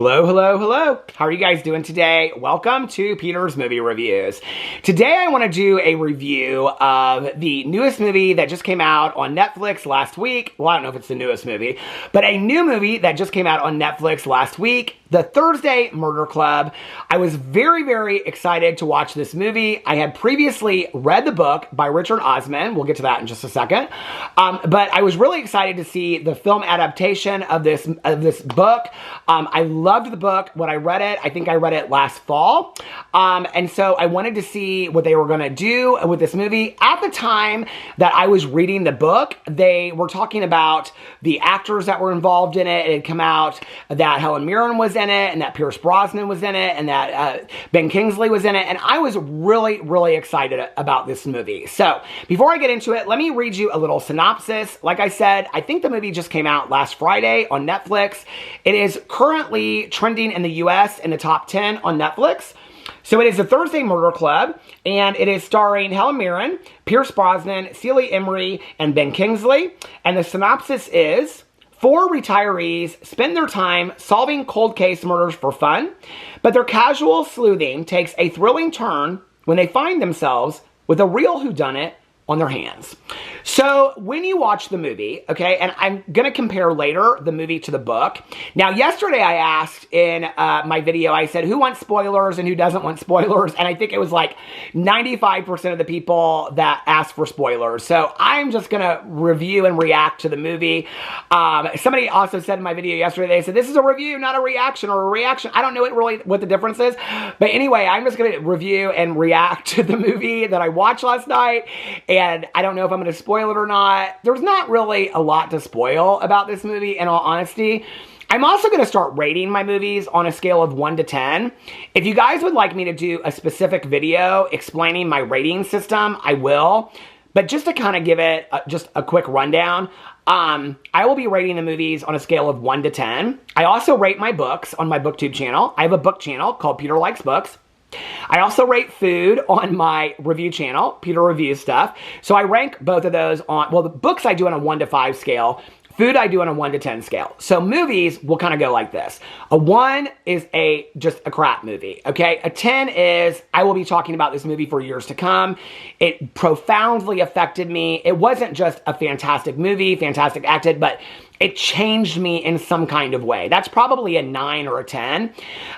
Hello, hello, hello. How are you guys doing today? Welcome to Peter's Movie Reviews. Today I want to do a review of the newest movie that just came out on Netflix last week. Well, I don't know if it's the newest movie, but a new movie that just came out on Netflix last week, The Thursday Murder Club. I was very, very excited to watch this movie. I had previously read the book by Richard Osman. We'll get to that in just a second. But I was really excited to see the film adaptation of this book. I loved the book when I read it. I think I read it last fall. And so I wanted to see what they were going to do with this movie. At the time that I was reading the book, they were talking about the actors that were involved in it. It had come out that Helen Mirren was in it, and that Pierce Brosnan was in it, and that Ben Kingsley was in it. And I was really, really excited about this movie. So before I get into it, let me read you a little synopsis. Like I said, I think the movie just came out last Friday on Netflix. It is currently trending in the US in the top 10 on Netflix. So it is The Thursday Murder Club, and it is starring Helen Mirren, Pierce Brosnan, Celie Imrie, and Ben Kingsley. And the synopsis is: 4 retirees spend their time solving cold case murders for fun, but their casual sleuthing takes a thrilling turn when they find themselves with a real whodunit on their hands. So when you watch the movie, okay, and I'm going to compare later the movie to the book. Now, yesterday I asked in my video, I said, who wants spoilers and who doesn't want spoilers? And I think it was like 95% of the people that asked for spoilers. So I'm just going to review and react to the movie. Somebody also said in my video yesterday, they said, this is a review, not a reaction, or a reaction. I don't know what the difference is. But anyway, I'm just going to review and react to the movie that I watched last night. And I don't know if I'm going to spoil it or not. There's not really a lot to spoil about this movie, in all honesty. I'm also going to start rating my movies on a scale of 1 to 10. If you guys would like me to do a specific video explaining my rating system, I will. But just to kind of give it just a quick rundown, I will be rating the movies on a scale of 1 to 10. I also rate my books on my BookTube channel. I have a book channel called Peter Likes Books. I also rate food on my review channel, Peter Reviews Stuff. So I rank both of those on, well, the books I do on a 1 to 5 scale. Food I do on a 1 to 10 scale. So movies will kind of go like this. A 1 is just a crap movie, okay? A 10 is, I will be talking about this movie for years to come. It profoundly affected me. It wasn't just a fantastic movie, fantastic acted, but it changed me in some kind of way. That's probably a 9 or a 10.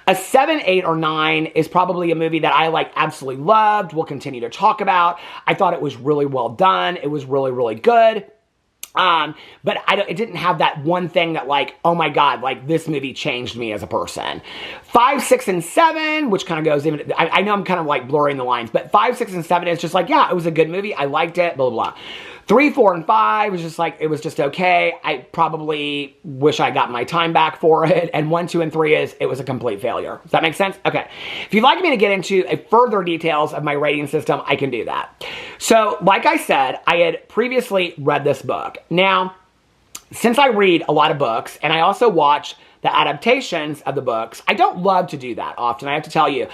A 7, 8, or 9 is probably a movie that I absolutely loved, will continue to talk about. I thought it was really well done. It was really, really good. But it didn't have that one thing that oh my God, this movie changed me as a person. 5, 6, and 7, which kind of goes even, I know I'm kind of blurring the lines, but 5, 6, and 7 is just yeah, it was a good movie. I liked it, blah, blah, blah. 3, 4, and 5 was just it was just okay. I probably wish I got my time back for it. And 1, 2, and 3 it was a complete failure. Does that make sense? Okay. If you'd like me to get into further details of my rating system, I can do that. So, like I said, I had previously read this book. Now, since I read a lot of books, and I also watch the adaptations of the books, I don't love to do that often, I have to tell you.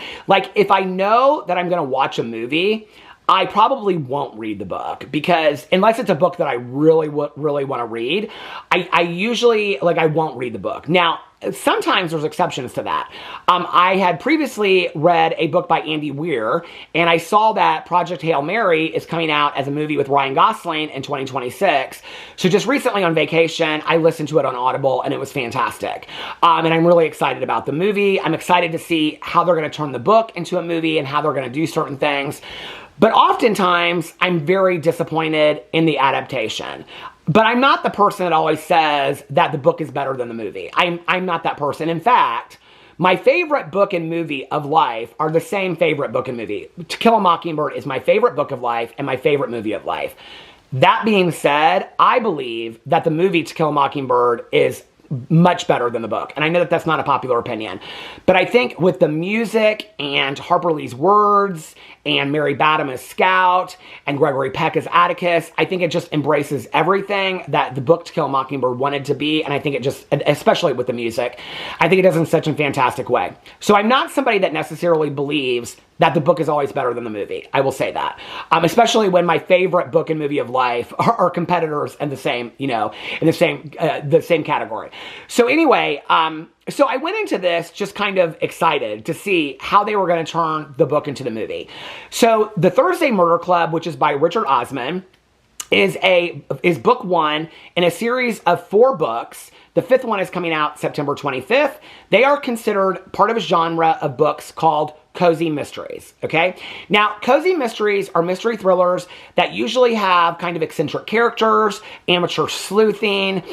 If I know that I'm going to watch a movie, I probably won't read the book, because unless it's a book that I really want to read, I usually, I won't read the book. Now, sometimes there's exceptions to that. I had previously read a book by Andy Weir, and I saw that Project Hail Mary is coming out as a movie with Ryan Gosling in 2026. So just recently on vacation, I listened to it on Audible, and it was fantastic. And I'm really excited about the movie. I'm excited to see how they're going to turn the book into a movie and how they're going to do certain things. But oftentimes, I'm very disappointed in the adaptation. But I'm not the person that always says that the book is better than the movie. I'm not that person. In fact, my favorite book and movie of life are the same favorite book and movie. To Kill a Mockingbird is my favorite book of life and my favorite movie of life. That being said, I believe that the movie To Kill a Mockingbird is much better than the book. And I know that that's not a popular opinion. But I think with the music and Harper Lee's words and Mary Badham as Scout and Gregory Peck as Atticus, I think it just embraces everything that the book To Kill a Mockingbird wanted to be. And I think it just, especially with the music, I think it does in such a fantastic way. So I'm not somebody that necessarily believes that the book is always better than the movie. I will say that. Especially when my favorite book and movie of life are competitors in the same, in the same category. So anyway, so I went into this just kind of excited to see how they were going to turn the book into the movie. So The Thursday Murder Club, which is by Richard Osman, is book 1 in a series of 4 books. The 5th one is coming out September 25th. They are considered part of a genre of books called cozy mysteries, okay? Now, cozy mysteries are mystery thrillers that usually have kind of eccentric characters, amateur sleuthing.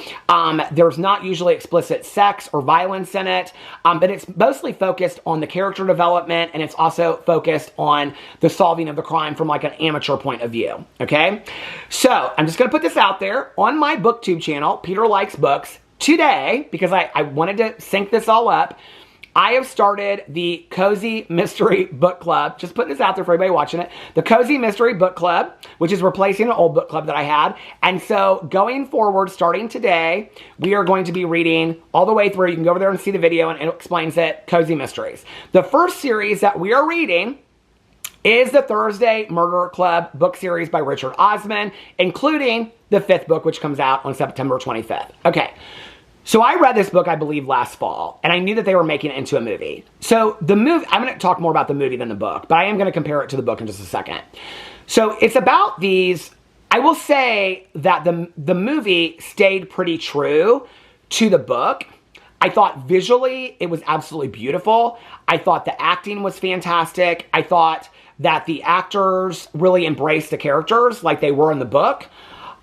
There's not usually explicit sex or violence in it, but it's mostly focused on the character development, and it's also focused on the solving of the crime from like an amateur point of view, okay? So, I'm just going to put this out there on my BookTube channel, Peter Likes Books. Today, because I wanted to sync this all up, I have started the Cozy Mystery Book Club. Just putting this out there for everybody watching it. The Cozy Mystery Book Club, which is replacing an old book club that I had. And so going forward, starting today, we are going to be reading all the way through. You can go over there and see the video, and it explains it, Cozy Mysteries. The first series that we are reading is the Thursday Murder Club book series by Richard Osman, including the 5th book, which comes out on September 25th. Okay. So I read this book, I believe, last fall, and I knew that they were making it into a movie. So the movie, I'm going to talk more about the movie than the book, but I am going to compare it to the book in just a second. So it's about these, I will say that the movie stayed pretty true to the book. I thought visually it was absolutely beautiful. I thought the acting was fantastic. I thought that the actors really embraced the characters like they were in the book.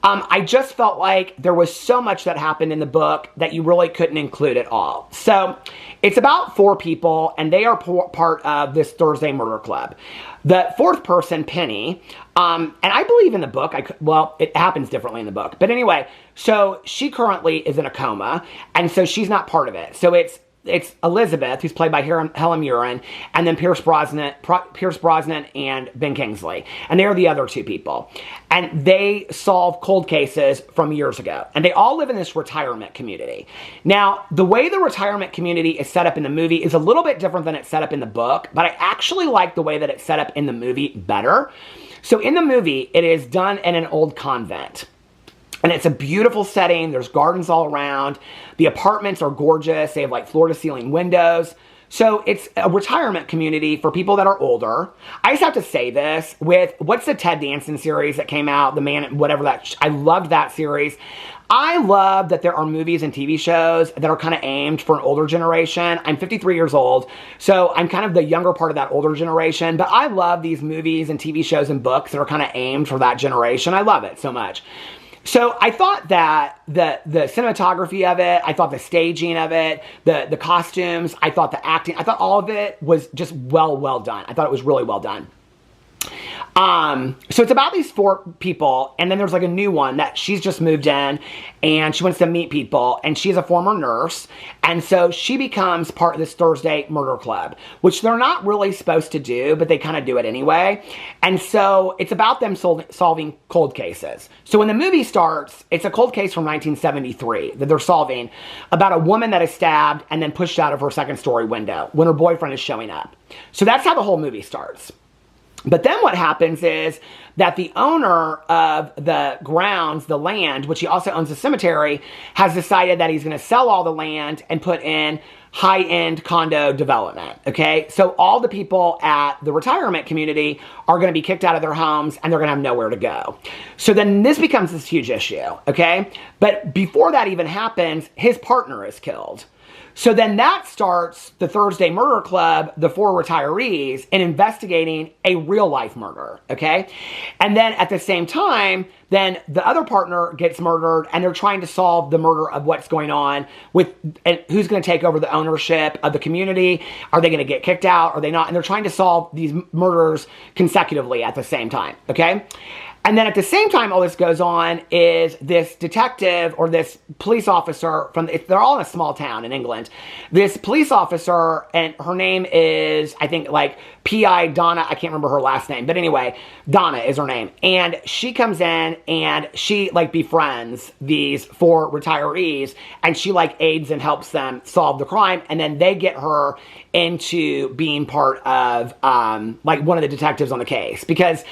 I just felt like there was so much that happened in the book that you really couldn't include it all. So it's about 4 people, and they are part of this Thursday Murder Club. The 4th person, Penny, and I believe in the book, well, it happens differently in the book. But anyway, so she currently is in a coma, and so she's not part of it. So it's Elizabeth, who's played by Helen Mirren, and then Pierce Brosnan and Ben Kingsley. And they're the other 2 people. And they solve cold cases from years ago. And they all live in this retirement community. Now, the way the retirement community is set up in the movie is a little bit different than it's set up in the book, but I actually like the way that it's set up in the movie better. So in the movie, it is done in an old convent. And it's a beautiful setting. There's gardens all around. The apartments are gorgeous. They have like floor-to-ceiling windows. So it's a retirement community for people that are older. I just have to say this with, what's the Ted Danson series that came out? The Man, whatever that, I loved that series. I love that there are movies and TV shows that are kind of aimed for an older generation. I'm 53 years old, so I'm kind of the younger part of that older generation. But I love these movies and TV shows and books that are kind of aimed for that generation. I love it so much. So I thought that the cinematography of it, I thought the staging of it, the costumes, I thought the acting, I thought all of it was just well done. I thought it was really well done. So it's about these 4 people, and then there's like a new one that she's just moved in, and she wants to meet people, and she's a former nurse, and so she becomes part of this Thursday Murder Club, which they're not really supposed to do, but they kind of do it anyway. And so it's about them solving cold cases. So when the movie starts, it's a cold case from 1973 that they're solving about a woman that is stabbed and then pushed out of her 2nd-story window when her boyfriend is showing up. So that's how the whole movie starts. But then what happens is that the owner of the grounds, the land, which he also owns a cemetery, has decided that he's going to sell all the land and put in high-end condo development, okay? So all the people at the retirement community are going to be kicked out of their homes, and they're going to have nowhere to go. So then this becomes this huge issue, okay? But before that even happens, his partner is killed. So then that starts the Thursday Murder Club, the 4 retirees, in investigating a real-life murder, okay? And then at the same time, then the other partner gets murdered, and they're trying to solve the murder of what's going on with, and who's going to take over the ownership of the community. Are they going to get kicked out? Are they not? And they're trying to solve these murders consecutively at the same time, okay? And then at the same time all this goes on is this detective or this police officer they're all in a small town in England. This police officer, and her name is, I think, like P.I. Donna. I can't remember her last name. But anyway, Donna is her name. And she comes in and she like befriends these 4 retirees, and she like aids and helps them solve the crime. And then they get her into being part of like one of the detectives on the case, because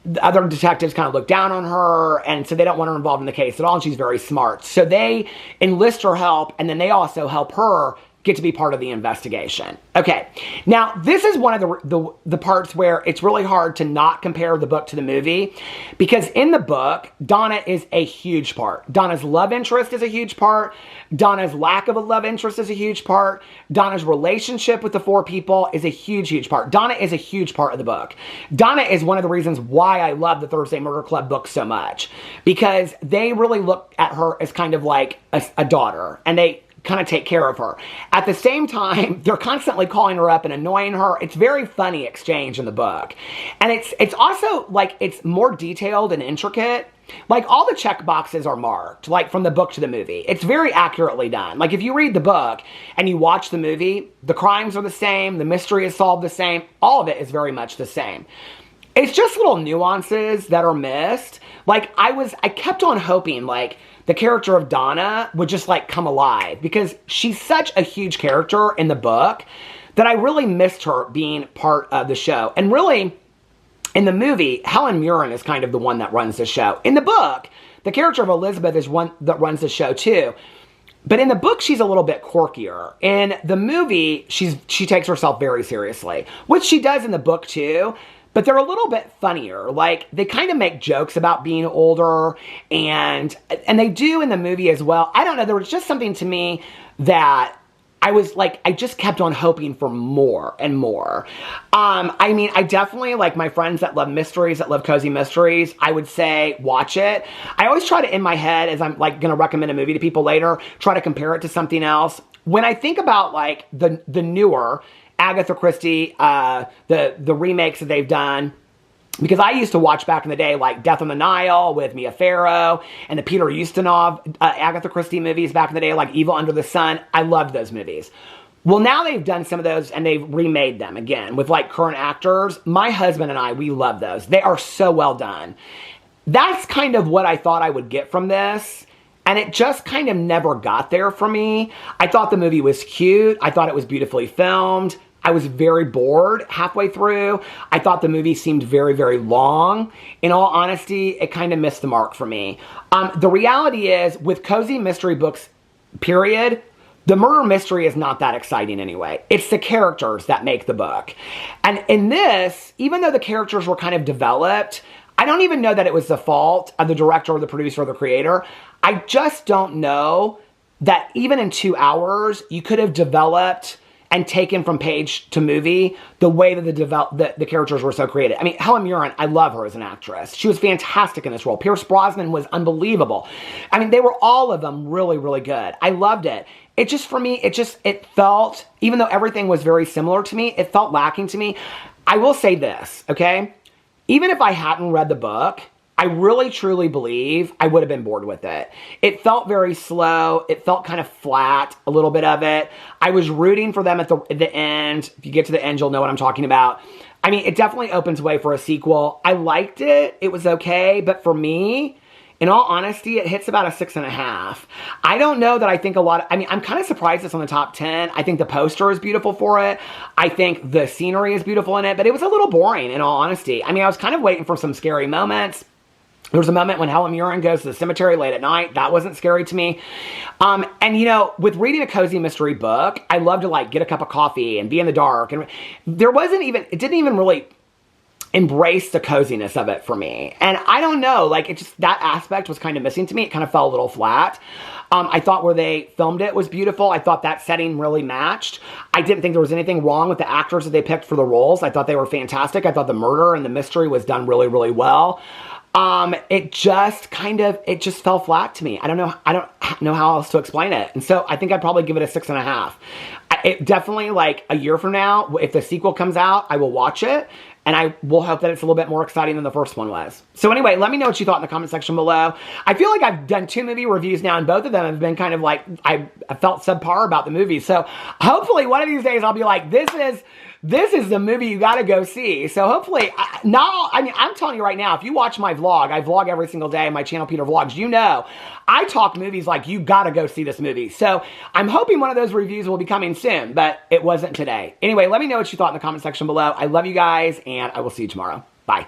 the other detectives kind of look down on her, and so they don't want her involved in the case at all, and she's very smart. So they enlist her help, and then they also help her get to be part of the investigation. Okay, now this is one of the parts where it's really hard to not compare the book to the movie, because in the book, Donna is a huge part. Donna's love interest is a huge part. Donna's lack of a love interest is a huge part. Donna's relationship with the 4 people is a huge, huge part. Donna is a huge part of the book. Donna is one of the reasons why I love the Thursday Murder Club book so much, because they really look at her as kind of like a daughter, and they kind of take care of her. At the same time, they're constantly calling her up and annoying her. It's very funny exchange in the book. And it's also like, it's more detailed and intricate. Like all the check boxes are marked, like from the book to the movie. It's very accurately done. Like if you read the book and you watch the movie, the crimes are the same, the mystery is solved the same, all of it is very much the same. It's just little nuances that are missed. Like I kept on hoping like the character of Donna would just like come alive, because she's such a huge character in the book that I really missed her being part of the show. And really, in the movie, Helen Mirren is kind of the one that runs the show. In the book, the character of Elizabeth is one that runs the show too. But in the book, she's a little bit quirkier. In the movie, she takes herself very seriously, which she does in the book too. But they're a little bit funnier. Like, they kind of make jokes about being older, and they do in the movie as well. I don't know, there was just something to me that I was like, I just kept on hoping for more and more. I mean, I definitely, like my friends that love mysteries, that love cozy mysteries, I would say watch it. I always try to, in my head, as I'm like gonna recommend a movie to people later, try to compare it to something else. When I think about like the newer Agatha Christie, the remakes that they've done, because I used to watch back in the day like Death on the Nile with Mia Farrow, and the Peter Ustinov Agatha Christie movies back in the day, like Evil Under the Sun. I loved those movies. Well, now they've done some of those and they've remade them again with like current actors. My husband and I, we love those. They are so well done. That's kind of what I thought I would get from this. And it just kind of never got there for me. I thought the movie was cute. I thought it was beautifully filmed. I was very bored halfway through. I thought the movie seemed very, very long. In all honesty, it kind of missed the mark for me. The reality is, with cozy mystery books, period, the murder mystery is not that exciting anyway. It's the characters that make the book. And in this, even though the characters were kind of developed, I don't even know that it was the fault of the director or the producer or the creator. I just don't know that even in 2 hours, you could have developed and taken from page to movie the way that the characters were so created. I mean, Helen Mirren, I love her as an actress. She was fantastic in this role. Pierce Brosnan was unbelievable. I mean, they were all of them really, really good. I loved it. It just, for me, it felt, even though everything was very similar to me, it felt lacking to me. I will say this, okay? Even if I hadn't read the book, I really truly believe I would have been bored with it. It felt very slow. It felt kind of flat, a little bit of it. I was rooting for them at the end. If you get to the end, you'll know what I'm talking about. I mean, it definitely opens way for a sequel. I liked it. It was okay. But for me, in all honesty, it hits about a 6.5. I don't know that I think I'm kind of surprised it's on the top 10. I think the poster is beautiful for it. I think the scenery is beautiful in it, but it was a little boring, in all honesty. I mean, I was kind of waiting for some scary moments. There was a moment when Helen Mirren goes to the cemetery late at night. That wasn't scary to me. And you know, with reading a cozy mystery book, I love to like get a cup of coffee and be in the dark. And it didn't even really embrace the coziness of it for me. And I don't know, like it just, that aspect was kind of missing to me. It kind of fell a little flat. I thought where they filmed it was beautiful. I thought that setting really matched. I didn't think there was anything wrong with the actors that they picked for the roles. I thought they were fantastic. I thought the murder and the mystery was done really, really well. It just fell flat to me. I don't know how else to explain it. And so I think I'd probably give it a 6.5. It definitely, like a year from now, if the sequel comes out, I will watch it. And I will hope that it's a little bit more exciting than the first one was. So anyway, let me know what you thought in the comment section below. I feel like I've done 2 movie reviews now, and both of them have been kind of like, I felt subpar about the movie. So hopefully one of these days I'll be like, this is the movie you got to go see. So hopefully, I'm telling you right now, if you watch my vlog, I vlog every single day on my channel, Peter Vlogs, you know, I talk movies like you got to go see this movie. So I'm hoping one of those reviews will be coming soon, but it wasn't today. Anyway, let me know what you thought in the comment section below. I love you guys, and I will see you tomorrow. Bye.